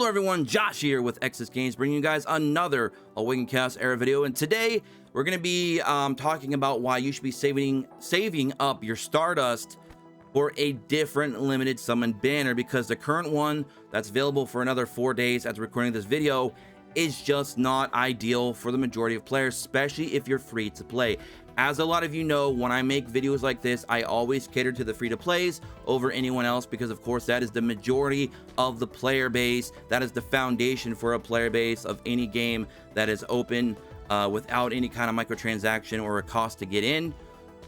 Hello everyone, Josh here with Excess Games, bringing you guys another Awaken Chaos Era video. And today we're going to be talking about why you should be saving up your Stardust for a different limited summon banner, because the current one that's available for another 4 days as recording this video is just not ideal for the majority of players, especially if you're free to play. As a lot of you know, when I make videos like this, I always cater to the free-to-plays over anyone else, because of course that is the majority of the player base. That is the foundation for a player base of any game that is open without any kind of microtransaction or a cost to get in.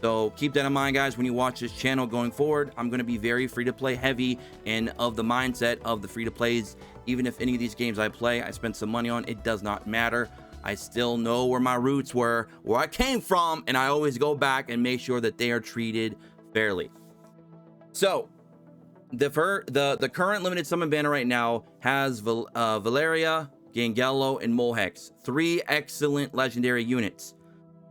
So keep that in mind, guys, when you watch this channel going forward. I'm going to be very free-to-play heavy and of the mindset of the free-to-plays. Even if any of these games I play, I spend some money on, it does not matter. I still know where my roots were, where I came from, and I always go back and make sure that they are treated fairly. So the current limited summon banner right now has Valeria, Gangelo, and Molhex. 3 excellent legendary units.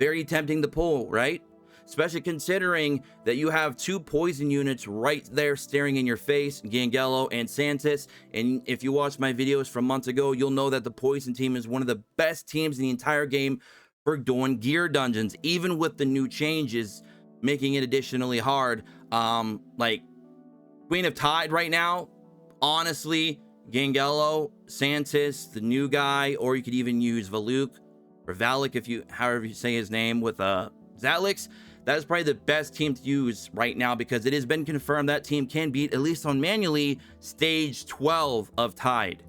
Very tempting to pull, right? Especially considering that you have 2 poison units right there staring in your face, Gangelo and Santis. And if you watched my videos from months ago, you'll know that the poison team is one of the best teams in the entire game for doing gear dungeons, even with the new changes making it additionally hard. Like Queen of Tide right now, honestly, Gangelo, Santis, the new guy, or you could even use Valuk or Valak, if you however you say his name, with Zalix. That is probably the best team to use right now, because it has been confirmed that team can beat, at least on manually, stage 12 of Tide.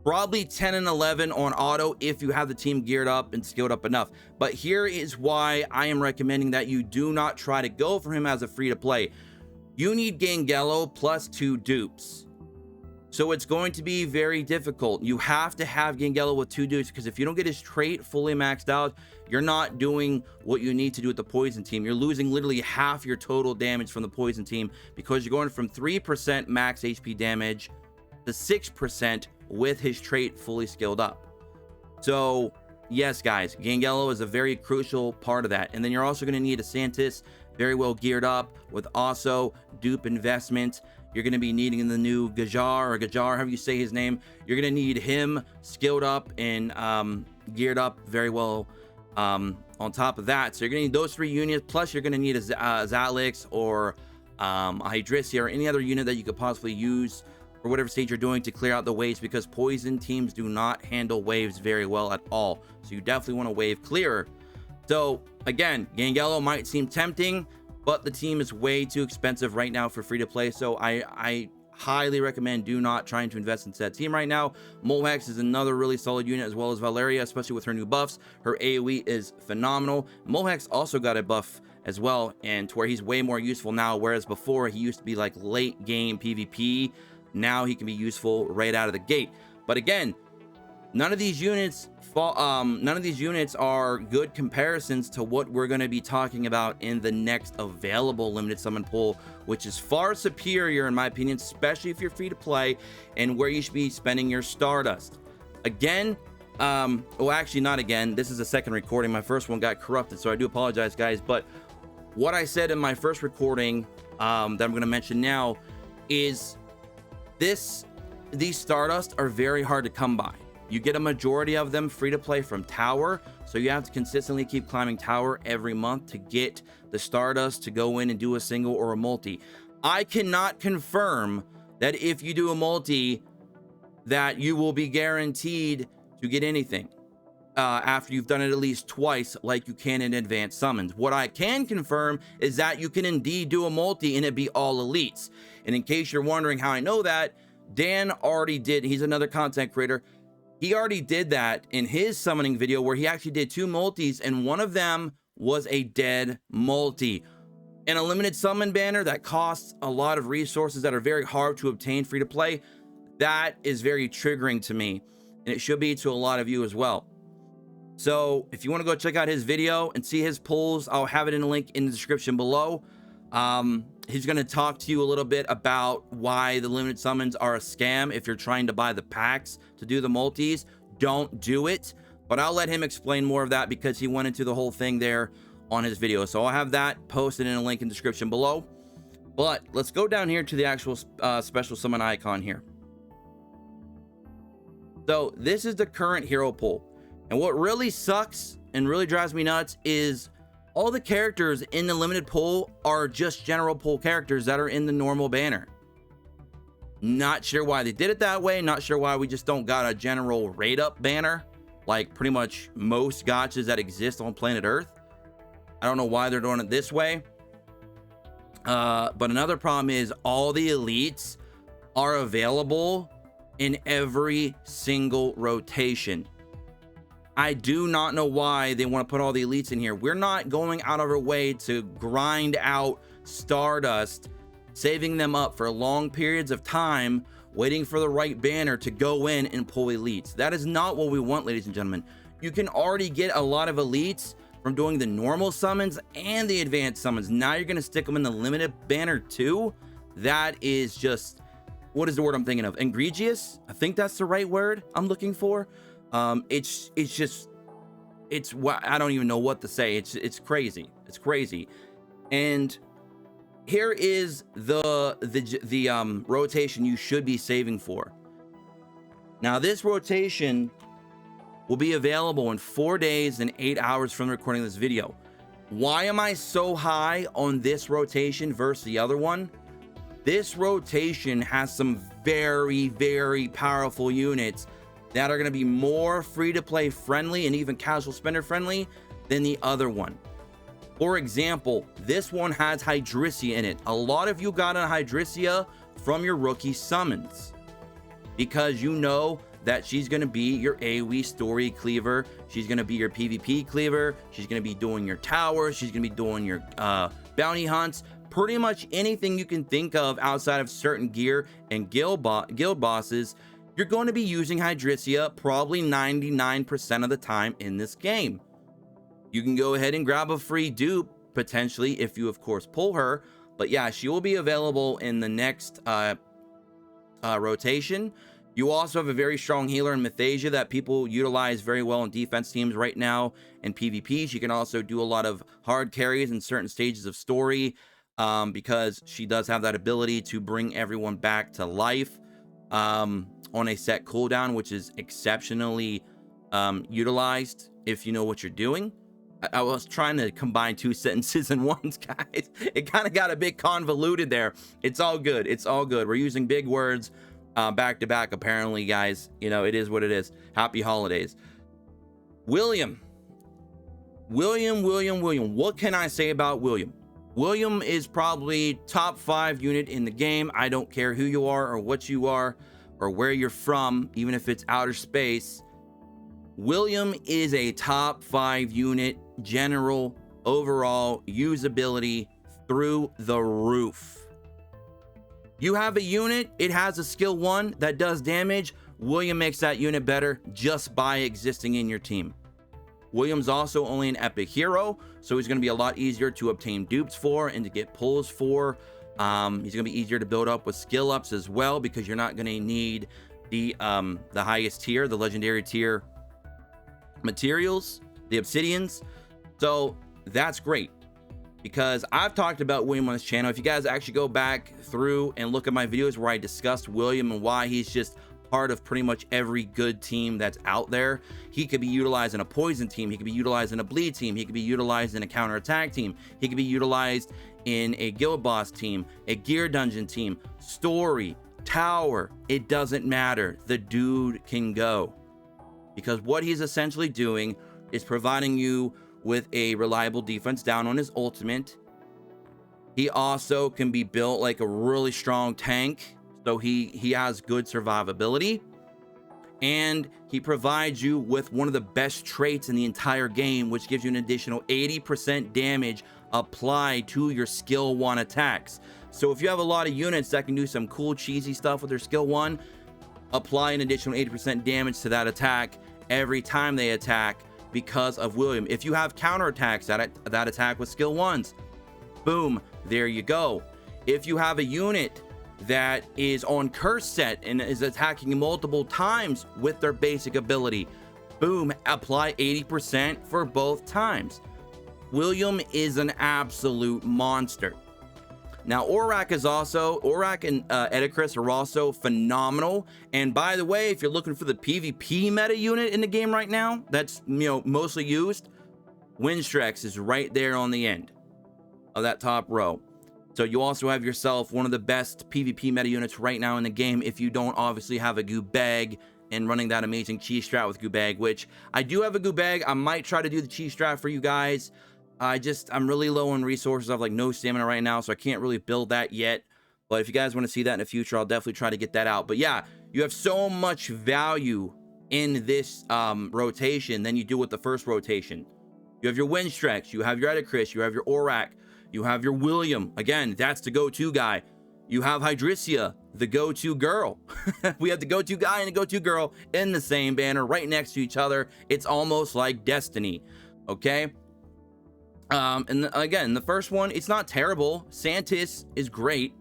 Probably 10 and 11 on auto if you have the team geared up and skilled up enough. But here is why I am recommending that you do not try to go for him as a free-to-play. You need Gangelo plus 2 dupes. So it's going to be very difficult. You have to have Gangelo with 2 dupes, because if you don't get his trait fully maxed out, you're not doing what you need to do with the poison team. You're losing literally half your total damage from the poison team, because you're going from 3% max HP damage to 6% with his trait fully skilled up. So yes, guys, Gangelo is a very crucial part of that. And then you're also going to need a Santis very well geared up with also dupe investment. You're going to be needing the new Gajar, or Gajar, however you say his name. You're going to need him skilled up and geared up very well on top of that. So you're going to need those 3 units, plus you're going to need a Zalix or a Hydrissia, or any other unit that you could possibly use for whatever stage you're doing to clear out the waves, because poison teams do not handle waves very well at all. So you definitely want to wave clearer. So again, Gangelo might seem tempting, but the team is way too expensive right now for free to play. So I highly recommend do not trying to invest into that team right now. Molhex is another really solid unit, as well as Valeria, especially with her new buffs. Her AoE is phenomenal. Molhex also got a buff as well, and to where he's way more useful now, whereas before he used to be like late game PvP. Now he can be useful right out of the gate. But again, none of these units are good comparisons to what we're going to be talking about in the next available limited summon pool, which is far superior in my opinion, especially if you're free to play, and where you should be spending your Stardust. Again, well, actually not again, this is a second recording. My first one got corrupted, so I do apologize, guys. But what I said in my first recording that I'm going to mention now is these Stardust are very hard to come by. You get a majority of them free to play from Tower, so you have to consistently keep climbing Tower every month to get the Stardust to go in and do a single or a multi. I cannot confirm that if you do a multi that you will be guaranteed to get anything after you've done it at least twice, like you can in advanced summons. What I can confirm is that you can indeed do a multi and it be all elites. And in case you're wondering how I know that, Dan already did. He's another content creator. He already did that in his summoning video, where he actually did 2 multis, and one of them was a dead multi. In a limited summon banner that costs a lot of resources that are very hard to obtain free to play, that is very triggering to me, and it should be to a lot of you as well. So if you want to go check out his video and see his pulls, I'll have it in a link in the description below. He's going to talk to you a little bit about why the limited summons are a scam. If you're trying to buy the packs to do the multis, don't do it. But I'll let him explain more of that, because he went into the whole thing there on his video. So I'll have that posted in a link in the description below. But let's go down here to the actual special summon icon here. So this is the current hero pool. And what really sucks and really drives me nuts is all the characters in the limited pool are just general pool characters that are in the normal banner. Not sure why they did it that way. Not sure why we just don't got a general rate up banner like pretty much most gotchas that exist on planet Earth. I don't know why they're doing it this way. But another problem is all the elites are available in every single rotation. I do not know why they want to put all the elites in here. We're not going out of our way to grind out Stardust, saving them up for long periods of time, waiting for the right banner to go in and pull elites. That is not what we want, ladies and gentlemen. You can already get a lot of elites from doing the normal summons and the advanced summons. Now you're going to stick them in the limited banner too. That is just, what is the word I'm thinking of? Egregious? I think that's the right word I'm looking for. It's what I don't even know what to say. It's crazy. It's crazy. And here is the rotation you should be saving for. Now this rotation will be available in 4 days and 8 hours from the recording of this video. Why am I so high on this rotation versus the other one? This rotation has some very, very powerful units that are going to be more free to play friendly and even casual spender friendly than the other one. For example, this one has Hydricia in it. A lot of you got a Hydricia from your rookie summons because you know that she's going to be your AoE story cleaver. She's going to be your PvP cleaver. She's going to be doing your towers. She's going to be doing your bounty hunts. Pretty much anything you can think of outside of certain gear and guild bosses, you're going to be using Hydricia probably 99% of the time in this game. You can go ahead and grab a free dupe, potentially, if you, of course, pull her. But yeah, she will be available in the next rotation. You also have a very strong healer in Mythasia that people utilize very well in defense teams right now in PvP. She can also do a lot of hard carries in certain stages of story because she does have that ability to bring everyone back to life on a set cooldown, which is exceptionally utilized if you know what you're doing. I was trying to combine two sentences in one, guys. It kind of got a bit convoluted there. It's all good. It's all good. We're using big words back to back, apparently, guys. You know, it is what it is. Happy holidays. William. What can I say about William? William is probably top 5 unit in the game. I don't care who you are or what you are or where you're from, even if it's outer space. William is a top 5 unit, general, overall, usability through the roof. You have a unit, it has a skill 1 that does damage. William makes that unit better just by existing in your team. William's also only an epic hero, so he's going to be a lot easier to obtain dupes for and to get pulls for. He's going to be easier to build up with skill ups as well because you're not going to need the highest tier, the legendary tier materials, the obsidians. So that's great because I've talked about William on this channel. If you guys actually go back through and look at my videos where I discussed William and why he's just part of pretty much every good team that's out there. He could be utilized in a poison team. He could be utilized in a bleed team. He could be utilized in a counterattack team. He could be utilized in a guild boss team, a gear dungeon team, story, tower. It doesn't matter. The dude can go. Because what he's essentially doing is providing you with a reliable defense down on his ultimate. He also can be built like a really strong tank, so he has good survivability. And he provides you with one of the best traits in the entire game, which gives you an additional 80% damage applied to your skill 1 attacks. So if you have a lot of units that can do some cool cheesy stuff with their skill 1, apply an additional 80% damage to that attack every time they attack because of William. If you have counterattacks that attack with skill 1s, boom, there you go. If you have a unit that is on curse set and is attacking multiple times with their basic ability, boom, apply 80% for both times. William is an absolute monster. Now, Aurak and Edicris are also phenomenal. And by the way, if you're looking for the PvP meta unit in the game right now, that's, you know, mostly used, Windstrex is right there on the end of that top row. So you also have yourself one of the best PvP meta units right now in the game if you don't obviously have a goo bag and running that amazing cheese strat with goo bag, which I do have a goo bag. I might try to do the cheese strat for you guys. I'm really low on resources. I have like no stamina right now, so I can't really build that yet. But if you guys want to see that in the future, I'll definitely try to get that out. But yeah, you have so much value in this rotation than you do with the first rotation. You have your Windstrex, you have your Edicris, you have your Aurak, you have your William. Again, that's the go-to guy. You have Hydricia, the go-to girl. We have the go-to guy and the go-to girl in the same banner right next to each other. It's almost like destiny, okay? And again, the first one, it's not terrible. Santis is great.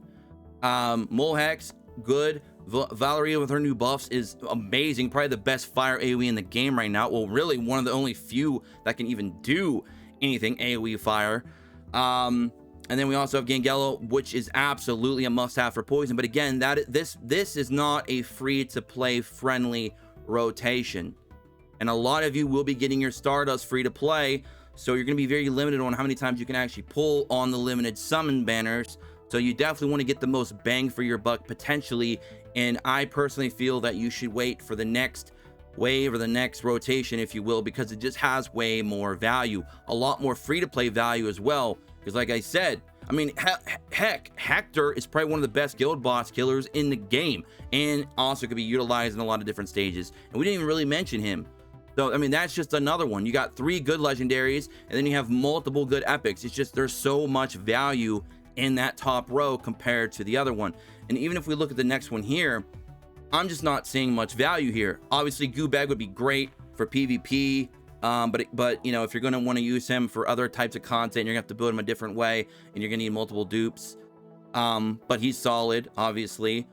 Molhex, good. Valeria with her new buffs is amazing. Probably the best fire AoE in the game right now. Well, really one of the only few that can even do anything AoE fire. And then we also have Gangelo, which is absolutely a must-have for poison. But again, this is not a free-to-play friendly rotation. And a lot of you will be getting your Stardust free to play. So you're going to be very limited on how many times you can actually pull on the limited summon banners. So you definitely want to get the most bang for your buck potentially. And I personally feel that you should wait for the next wave or the next rotation, if you will, because it just has way more value. A lot more free-to-play value as well. Because like I said, I mean, heck, Hector is probably one of the best guild boss killers in the game. And also could be utilized in a lot of different stages. And we didn't even really mention him. So, I mean, that's just another one. You got 3 good legendaries, and then you have multiple good epics. It's just there's so much value in that top row compared to the other one. And even if we look at the next one here, I'm just not seeing much value here. Obviously, Goo Bag would be great for PvP, but you know, if you're going to want to use him for other types of content, you're going to have to build him a different way, and you're going to need multiple dupes. But he's solid, obviously.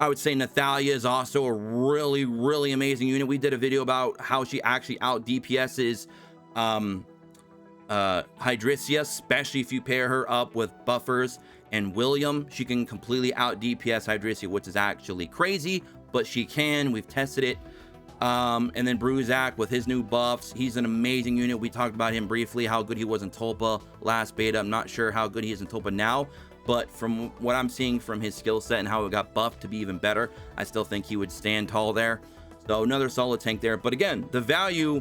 I would say Nathalia is also a really, really amazing unit. We did a video about how she actually out DPS's Hydricia, especially if you pair her up with buffers and William. She can completely out DPS Hydricia, which is actually crazy, but she can. We've tested it. And then Bruzak with his new buffs. He's an amazing unit. We talked about him briefly, how good he was in Tulpa last beta. I'm not sure how good he is in Tulpa now, but from what I'm seeing from his skill set and how it got buffed to be even better, I still think he would stand tall there. So another solid tank there. But again, the value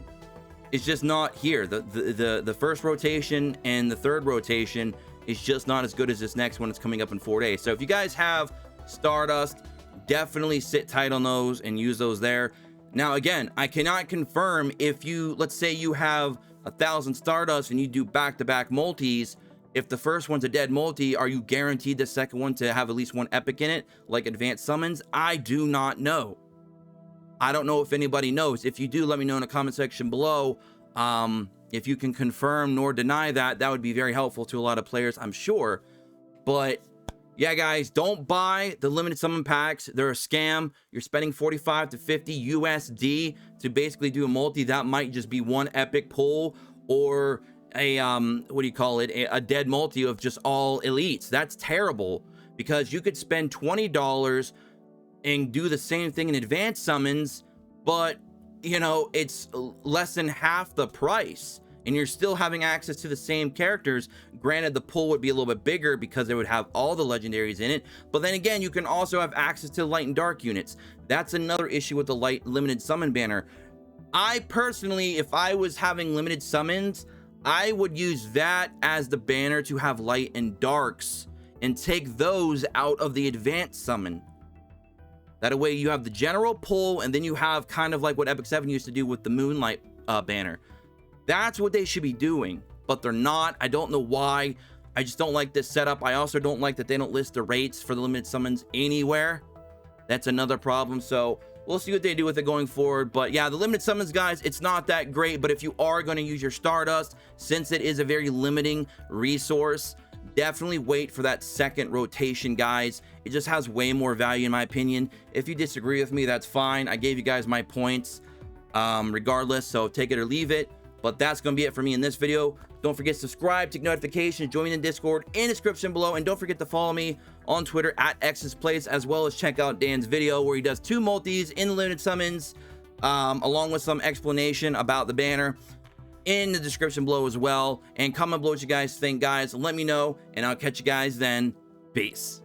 is just not here. The first rotation and the third rotation is just not as good as this next one. It's coming up in 4 days. So if you guys have Stardust, definitely sit tight on those and use those there. Now, again, I cannot confirm if you, let's say you have 1,000 Stardust and you do back-to-back multis. If the first one's a dead multi, are you guaranteed the second one to have at least one epic in it, like advanced summons? I do not know. I don't know if anybody knows. If you do, let me know in the comment section below. If you can confirm nor deny that, that would be very helpful to a lot of players, I'm sure. But yeah, guys, don't buy the limited summon packs. They're a scam. You're spending 45 to 50 USD to basically do a multi. That might just be one epic pull or a what do you call it, a dead multi of just all elites. That's terrible, because you could spend $20 and do the same thing in advanced summons, but you know, it's less than half the price and you're still having access to the same characters. Granted, the pull would be a little bit bigger because they would have all the legendaries in it, but then again, you can also have access to light and dark units. That's another issue with the light limited summon banner. I personally, if I was having limited summons, I would use that as the banner to have light and darks and take those out of the advanced summon. That way you have the general pull, and then you have kind of like what Epic 7 used to do with the Moonlight banner. That's what they should be doing, but they're not. I don't know why. I just don't like this setup. I also don't like that they don't list the rates for the limited summons anywhere. That's another problem. So we'll see what they do with it going forward. But yeah, the limited summons, guys, it's not that great. But if you are going to use your Stardust, since it is a very limiting resource, definitely wait for that second rotation, guys. It just has way more value in my opinion. If you disagree with me, that's fine. I gave you guys my points regardless, so take it or leave it. But that's going to be it for me in this video. Don't forget to subscribe, take notifications, join the Discord in the description below, and don't forget to follow me on Twitter at XSPlays, as well as check out Dan's video where he does 2 multis in limited summons, along with some explanation about the banner in the description below as well. And comment below what you guys think, guys. Let me know, and I'll catch you guys then. Peace.